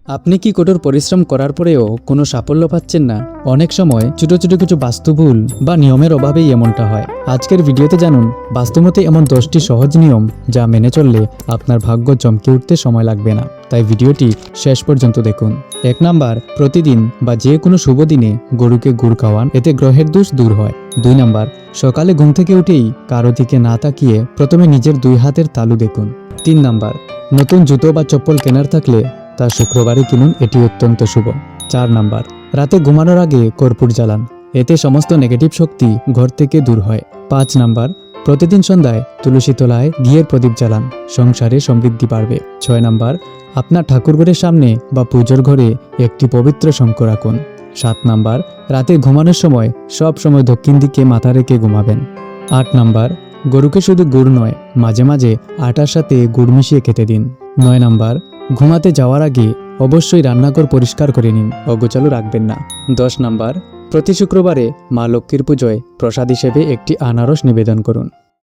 আপনি কি কঠোর পরিশ্রম করার পরেও কোনো সাফল্য পাচ্ছেন না? অনেক সময় ছোট ছোট কিছু বাস্তু ভুল বা নিয়মের অভাবেই এমনটা হয়। আজকের ভিডিওতে জানুন বাস্তবতে এমন 10টি সহজ নিয়ম যা মেনে চললে আপনার ভাগ্য চমকে উঠতে সময় লাগবে না। তাই ভিডিওটি শেষ পর্যন্ত দেখুন। 1 নাম্বার, প্রতিদিন বা যে কোনো শুভ দিনে গরুকে গুড় খাওয়ান, এতে গ্রহের দোষ দূর হয়। 2 নাম্বার, সকালে ঘুম থেকে উঠেই কারো দিকে না তাকিয়ে প্রথমে নিজের 2 হাতের তালু দেখুন। 3 নাম্বার, নতুন জুতো বা চপ্পল কেনার থাকলে তা শুক্রবারে কিনুন, এটি অত্যন্ত শুভ। 4 নাম্বার, রাতে ঘুমানোর আগে কর্পূর জ্বালান, এতে সমস্ত নেগেটিভ শক্তি ঘর থেকে দূর হয়। 5 নাম্বার, প্রতিদিন সন্ধ্যায় তুলসী তলায় ঘিয়ের প্রদীপ জ্বালান, সংসারে সমৃদ্ধি বাড়বে। 6 নাম্বার, আপনার ঠাকুরঘরের সামনে বা পুজোর ঘরে একটি পবিত্র শঙ্খ রাখুন। 7 নাম্বার, রাতে ঘুমানোর সময় সব সময় দক্ষিণ দিকে মাথা রেখে ঘুমাবেন। 8 নাম্বার, গরুকে শুধু গুড় নয়, মাঝে মাঝে আটার সাথে গুড় মিশিয়ে খেতে দিন। 9 নাম্বার, ঘুমাতে যাওয়ার আগে অবশ্যই রান্নাঘর পরিষ্কার করে নিন, অগোছালো রাখবেন না। 10 নাম্বার, প্রতি শুক্রবারে মা লক্ষ্মীর পুজোয় প্রসাদ হিসেবে একটি আনারস নিবেদন করুন।